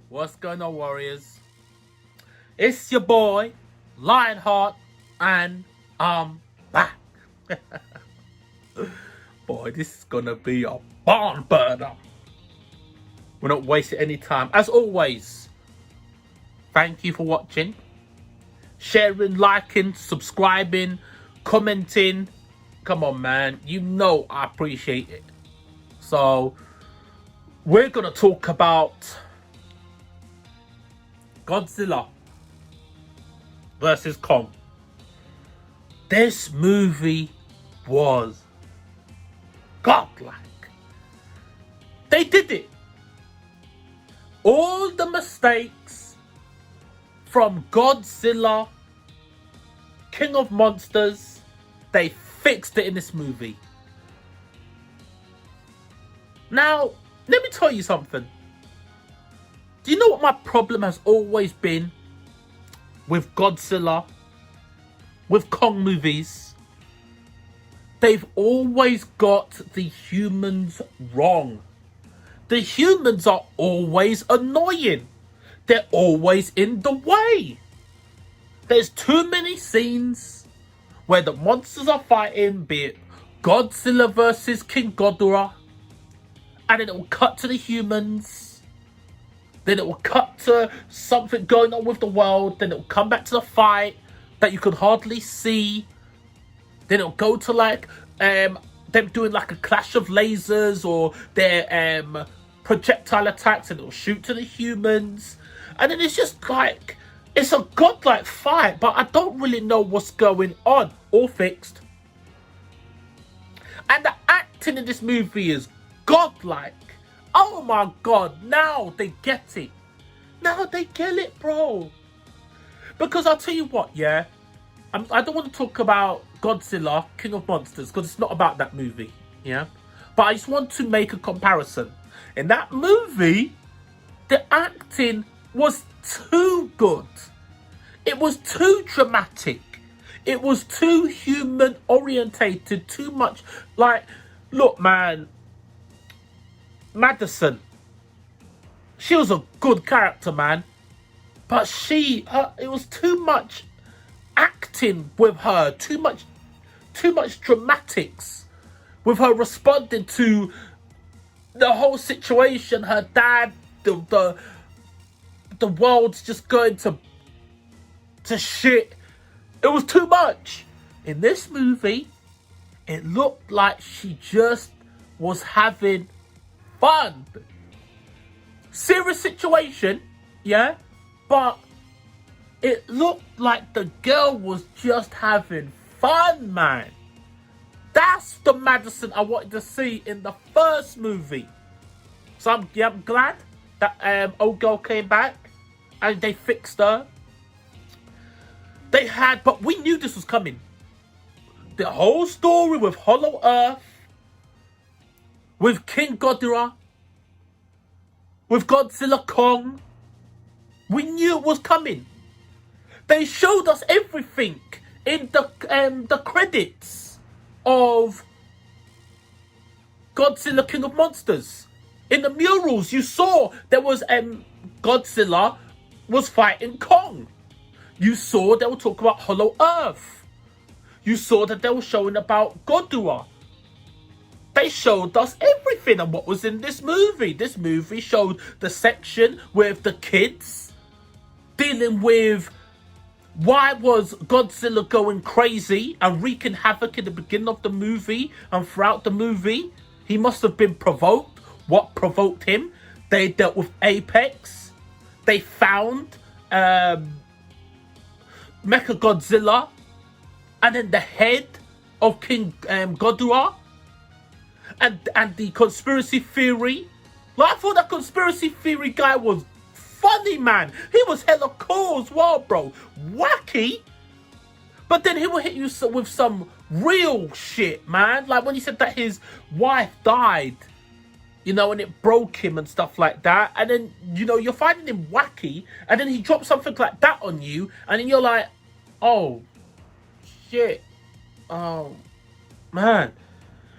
What's going on, Warriors? It's your boy, Lionheart, and I'm back. Boy, this is gonna be a barn burner. We're not wasting any time. As always, thank you for watching, sharing, liking, subscribing, commenting. Come on, man. You know I appreciate it. So, we're gonna talk about Godzilla versus Kong. This movie was godlike. They did it. All the mistakes from Godzilla, King of Monsters, they fixed it in this movie. Now, let me tell you something. Do you know what my problem has always been with Godzilla, with Kong movies? They've always got the humans wrong. The humans are always annoying. They're always in the way. There's too many scenes where the monsters are fighting, be it Godzilla versus King Ghidorah, and then it will cut to the humans. Then it will cut to something going on with the world. Then it will come back to the fight that you could hardly see. Then it'll go to like them doing like a clash of lasers or their projectile attacks, and it'll shoot to the humans. And then it's just like, it's a godlike fight, but I don't really know what's going on. All fixed. And the acting in this movie is godlike. Oh my god, now they get it. Now they get it, bro. Because I'll tell you what, yeah. I don't want to talk about Godzilla, King of Monsters, because it's not about that movie, yeah. But I just want to make a comparison. In that movie, the acting was too good. It was too dramatic. It was too human orientated, too much like, look, man, Madison, she was a good character, man, but it was too much acting with her, too much dramatics with her responding to the whole situation. Her dad, the world's just going to shit. It was too much. In this movie, it looked like she just was having fun. Serious situation, yeah, but it looked like the girl was just having fun, man. That's the Madison I wanted to see in the first movie. So I'm glad that old girl came back and they fixed her. But we knew this was coming. The whole story with Hollow Earth, with King Ghidorah, with Godzilla Kong, we knew it was coming. They showed us everything in the credits of Godzilla King of Monsters. In the murals, you saw there was Godzilla was fighting Kong. You saw they were talking about Hollow Earth. You saw that they were showing about Ghidorah. They showed us everything and what was in this movie. This movie showed the section with the kids dealing with why was Godzilla going crazy and wreaking havoc in the beginning of the movie and throughout the movie. He must have been provoked. What provoked him? They dealt with Apex. They found Mechagodzilla and then the head of King Ghidorah. And the conspiracy theory. Like, I thought that conspiracy theory guy was funny, man. He was hella cool as well, bro. Wacky. But then he will hit you with some real shit, man. Like when he said that his wife died, you know, and it broke him and stuff like that. And then, you know, you're finding him wacky. And then he drops something like that on you. And then you're like, oh, shit. Oh, man.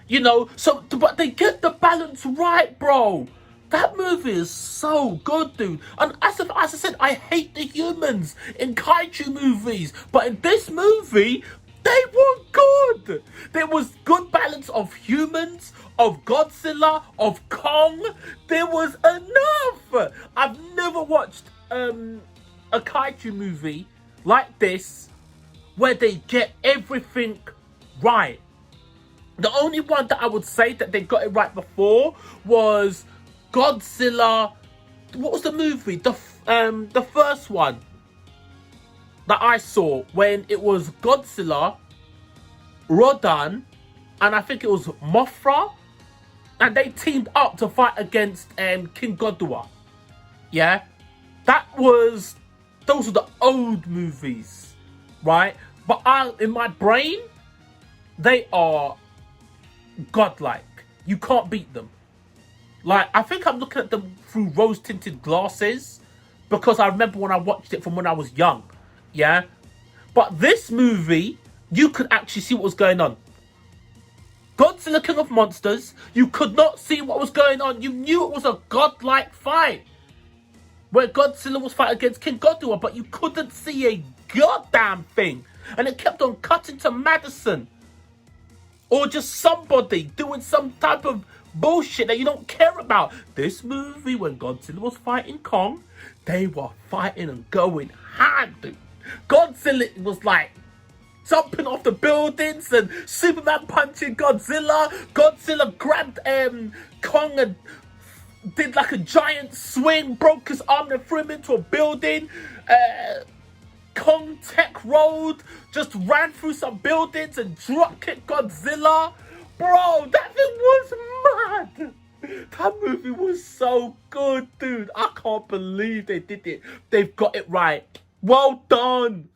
You know, so but they get the balance right, bro. That movie is so good, dude. And as I said, I hate the humans in kaiju movies, but in this movie, they were good. There was good balance of humans, of Godzilla, of Kong. There was enough. I've never watched a kaiju movie like this where they get everything right. The only one that I would say that they got it right before was Godzilla. What was the movie? The first one that I saw, when it was Godzilla, Rodan, and I think it was Mothra, and they teamed up to fight against King Ghidorah. Yeah, those were the old movies, right? But in my brain, they are godlike. You can't beat them. Like, I think I'm looking at them through rose-tinted glasses because I remember when I watched it from when I was young. Yeah? But this movie, you could actually see what was going on. Godzilla King of Monsters, you could not see what was going on. You knew it was a godlike fight where Godzilla was fighting against King Ghidorah, but you couldn't see a goddamn thing. And it kept on cutting to Madison. Or just somebody doing some type of bullshit that you don't care about. This movie, when Godzilla was fighting Kong, they were fighting and going hard, dude. Godzilla was like jumping off the buildings and Superman punching Godzilla. Godzilla grabbed Kong and did like a giant swing, broke his arm and threw him into a building. Kong Tech Road just ran through some buildings and drop kicked Godzilla. Bro, that thing was mad. That movie was so good, dude. I can't believe they did it. They've got it right. Well done.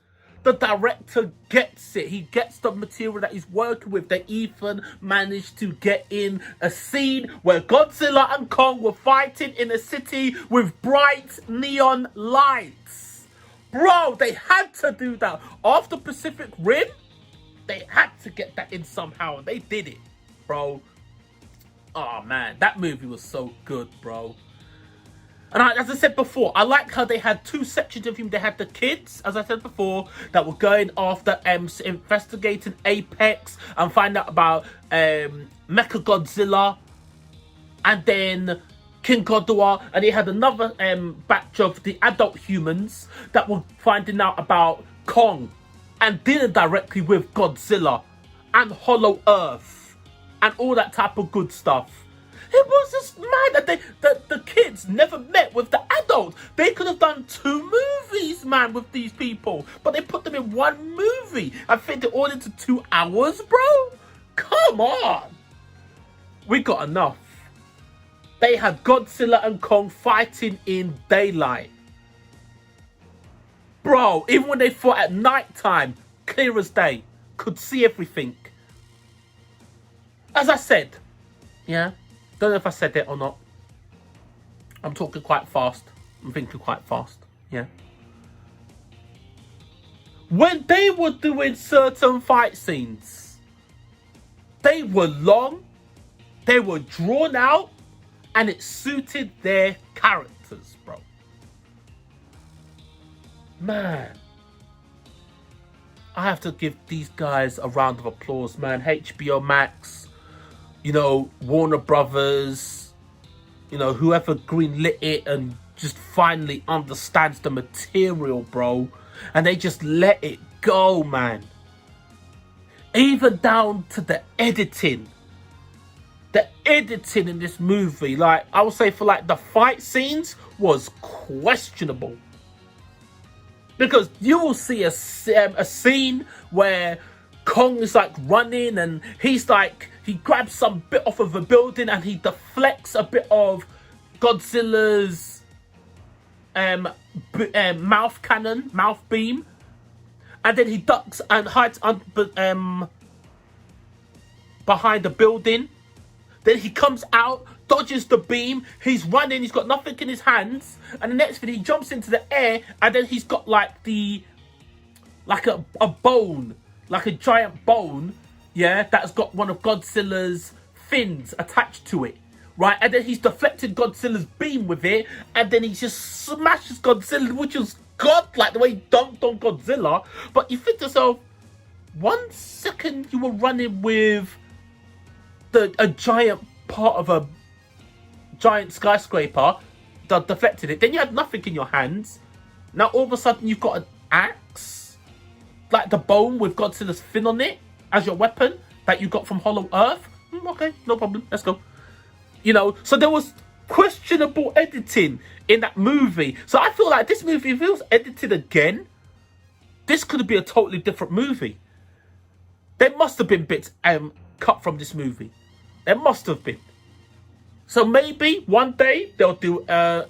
The director gets it. He gets the material that he's working with. That Ethan managed to get in a scene where Godzilla and Kong were fighting in a city with bright neon lights. Bro, they had to do that. After Pacific Rim, they had to get that in somehow. And they did it, bro. Oh, man. That movie was so good, bro. And as I said before, I like how they had two sections of him. They had the kids, as I said before, that were going after investigating Apex and find out about Mechagodzilla. And then King Ghidorah, and he had another batch of the adult humans that were finding out about Kong and dealing directly with Godzilla and Hollow Earth and all that type of good stuff. It was just mad that the kids never met with the adults. They could have done 2 movies, man, with these people, but they put them in 1 movie and fit it all into 2 hours, bro. Come on. We got enough. They had Godzilla and Kong fighting in daylight. Bro, even when they fought at night time, clear as day, could see everything. As I said, yeah, don't know if I said it or not. I'm talking quite fast. I'm thinking quite fast, yeah. When they were doing certain fight scenes, they were long, they were drawn out, and it suited their characters, bro. Man. I have to give these guys a round of applause, man. HBO Max, you know, Warner Brothers, you know, whoever greenlit it and just finally understands the material, bro. And they just let it go, man. Even down to the editing. The editing in this movie, like, I would say for like the fight scenes was questionable. Because you will see a scene where Kong is like running and he's like, he grabs some bit off of a building and he deflects a bit of Godzilla's mouth cannon, mouth beam. And then he ducks and hides behind the building. Then he comes out, dodges the beam, he's running, he's got nothing in his hands, and the next thing he jumps into the air, and then he's got like a bone, like a giant bone, yeah, that's got one of Godzilla's fins attached to it, right? And then he's deflected Godzilla's beam with it, and then he just smashes Godzilla, which is godlike the way he dunked on Godzilla. But you think to yourself, 1 second you were running with a giant part of a giant skyscraper that deflected it. Then you had nothing in your hands. Now all of a sudden you've got an axe, like the bone with Godzilla's fin on it, as your weapon that you got from Hollow Earth. Okay, no problem. Let's go. You know, so there was questionable editing in that movie. So I feel like this movie, if it was edited again, this could be a totally different movie. There must have been bits cut from this movie. There must have been. So maybe one day they'll do a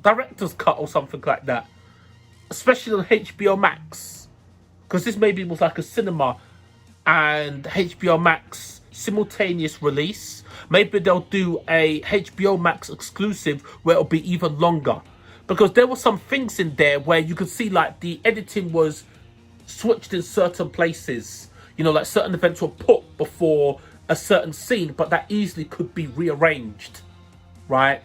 director's cut or something like that, especially on HBO Max, because this maybe was like a cinema and HBO Max simultaneous release. Maybe they'll do a HBO Max exclusive where it'll be even longer, because there were some things in there where you could see like the editing was switched in certain places. You know, like certain events were put before a certain scene, but that easily could be rearranged, right?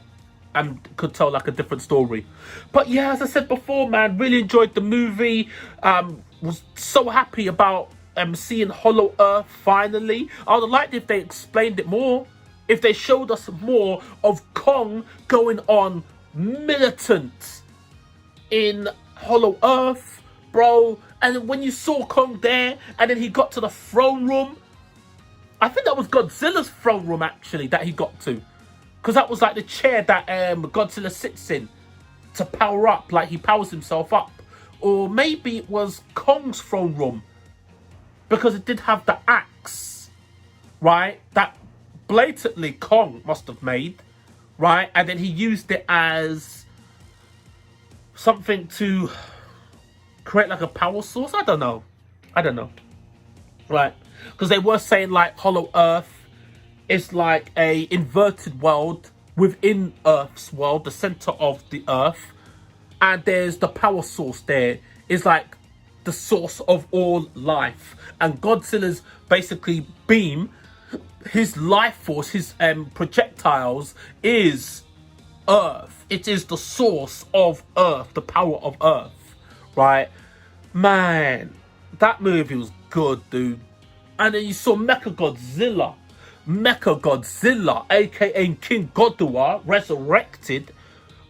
And could tell like a different story. But yeah, as I said before, man, really enjoyed the movie. Was so happy about seeing Hollow Earth finally. I would have liked if they explained it more. If they showed us more of Kong going on militant in Hollow Earth, bro. And when you saw Kong there, and then he got to the throne room, I think that was Godzilla's throne room actually that he got to, because that was like the chair that Godzilla sits in to power up, like he powers himself up. Or maybe it was Kong's throne room, because it did have the axe, right? That blatantly Kong must have made, right? And then he used it as something to create like a power source. I don't know, right? Because they were saying like Hollow Earth is like a inverted world within Earth's world, the center of the Earth, and there's the power source there is like the source of all life. And Godzilla's basically beam, his life force, his projectiles is Earth. It is the source of Earth, the power of Earth, right? Man, that movie was good, dude. And then you saw Mechagodzilla, aka King Ghidorah, resurrected.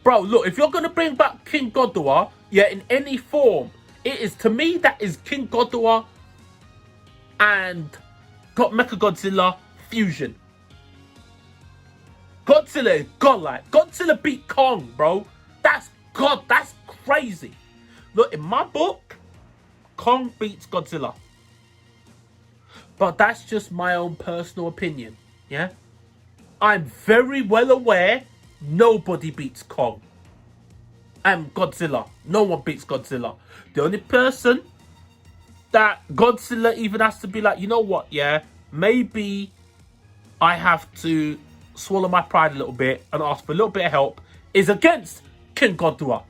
Bro, look, if you're gonna bring back King Ghidorah, yeah, in any form, it is, to me, that is King Ghidorah and got Mechagodzilla fusion. Godzilla is godlike. Godzilla beat Kong, bro. That's God. That's crazy. Look, in my book, Kong beats Godzilla. But that's just my own personal opinion, yeah? I'm very well aware nobody beats Kong and Godzilla. No one beats Godzilla. The only person that Godzilla even has to be like, you know what, yeah, maybe I have to swallow my pride a little bit and ask for a little bit of help, is against King Ghidorah.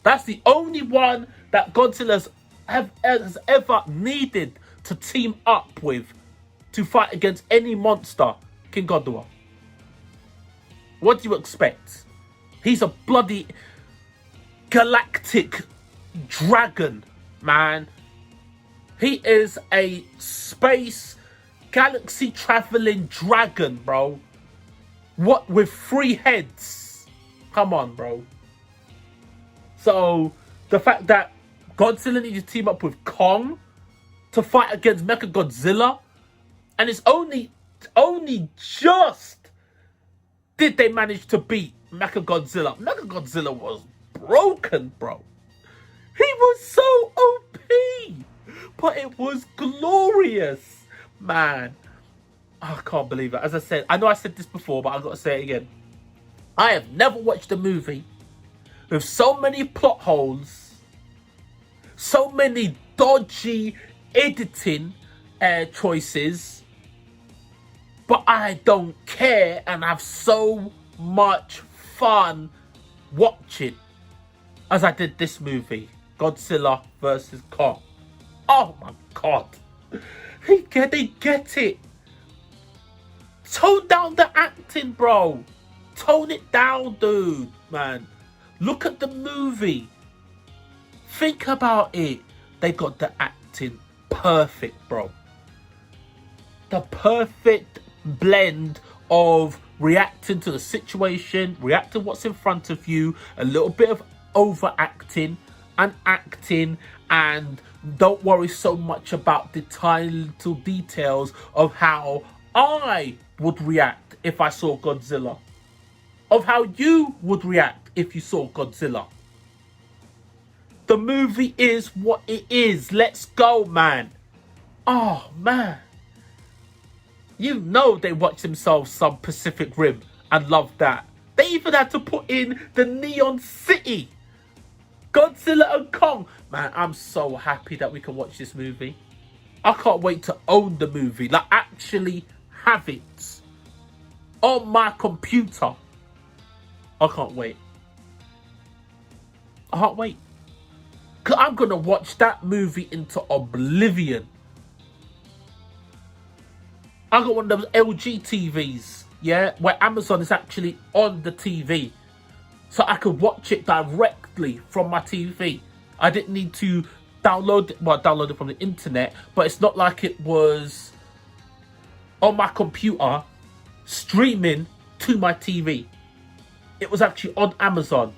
That's the only one that Godzilla's has ever needed to team up with to fight against any monster. King Ghidorah. What do you expect? He's a bloody galactic dragon, man. He is a space galaxy traveling dragon, bro. What, with 3 heads? Come on, bro. So the fact that Godzilla needed to team up with Kong to fight against Mechagodzilla, and it's only just did they manage to beat Mechagodzilla. Mechagodzilla was broken, bro. He was so OP, but it was glorious, man. I can't believe it. As I said, I know I said this before, but I've got to say it again. I have never watched a movie with so many plot holes, so many dodgy editing choices, but I don't care and have so much fun watching as I did this movie, Godzilla vs. Kong. Oh my god. They get it. Tone down the acting, bro. Tone it down, dude, man. Look at the movie. Think about it. They got the acting perfect, bro. The perfect blend of reacting to the situation, reacting to what's in front of you, a little bit of overacting and acting, and don't worry so much about the tiny little details of how I would react if I saw Godzilla, of how you would react if you saw Godzilla. The movie is what it is. Let's go, man. Oh, man. You know they watched themselves some Pacific Rim and loved that. They even had to put in the Neon City. Godzilla and Kong. Man, I'm so happy that we can watch this movie. I can't wait to own the movie. Like, actually have it on my computer. I can't wait. I can't wait. Because I'm going to watch that movie into oblivion. I got one of those LG TVs, yeah, where Amazon is actually on the TV. So I could watch it directly from my TV. I didn't need to download it from the internet, but it's not like it was on my computer streaming to my TV. It was actually on Amazon.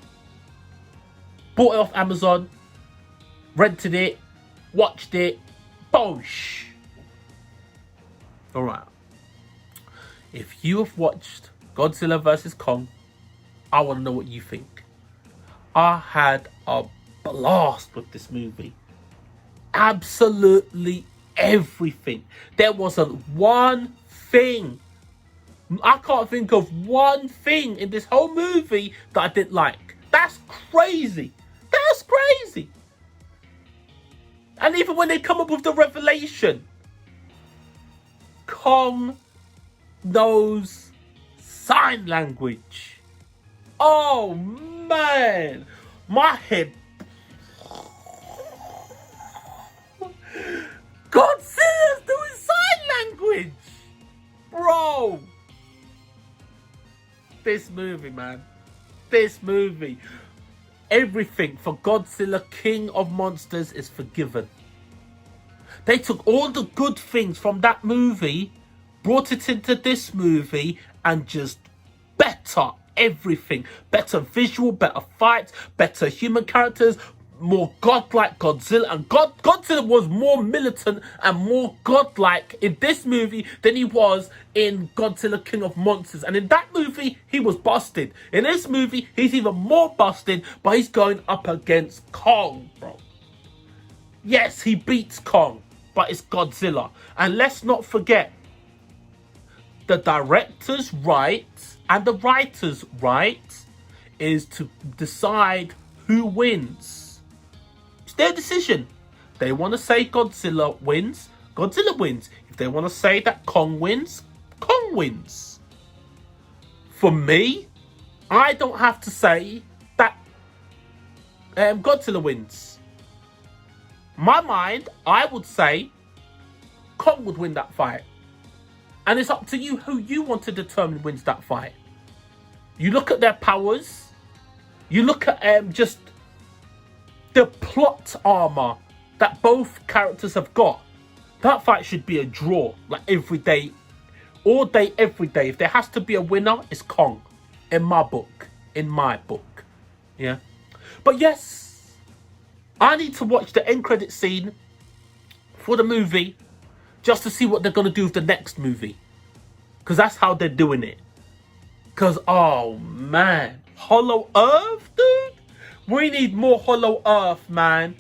Bought it off Amazon, rented it, watched it, bosh. Alright. If you have watched Godzilla vs. Kong, I want to know what you think. I had a blast with this movie. Absolutely everything. There wasn't one thing. I can't think of one thing in this whole movie that I didn't like. That's crazy. That's crazy. And even when they come up with the revelation, Kong knows sign language. Oh man, my head. Godzilla's doing sign language, bro. This movie, man. This movie. Everything for Godzilla, King of Monsters, is forgiven. They took all the good things from that movie, brought it into this movie, and just better everything. Better visual, better fights, better human characters, more godlike Godzilla. And Godzilla was more militant and more godlike in this movie than he was in Godzilla King of Monsters. And in that movie, he was busted. In this movie, he's even more busted, but he's going up against Kong, bro. Yes, he beats Kong, but it's Godzilla. And let's not forget, the director's right and the writer's right is to decide who wins. It's their decision. They want to say Godzilla wins, Godzilla wins. If they want to say that Kong wins, Kong wins. For me, I don't have to say that Godzilla wins. My mind, I would say Kong would win that fight. And it's up to you who you want to determine wins that fight. You look at their powers. You look at just the plot armor that both characters have got. That fight should be a draw. Like every day. All day, every day. If there has to be a winner, it's Kong. In my book. In my book. Yeah. But yes, I need to watch the end credit scene for the movie just to see what they're going to do with the next movie. Because that's how they're doing it. Because, oh man, Hollow Earth, dude? We need more Hollow Earth, man.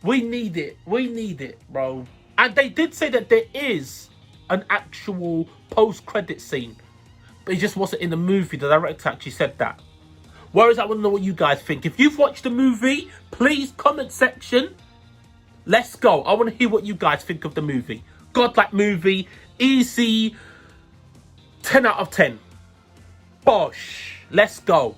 We need it. We need it, bro. And they did say that there is an actual post-credit scene. But it just wasn't in the movie. The director actually said that. Whereas I want to know what you guys think. If you've watched the movie, please comment section. Let's go. I want to hear what you guys think of the movie. Godlike movie. Easy. 10 out of 10. Bosh. Let's go.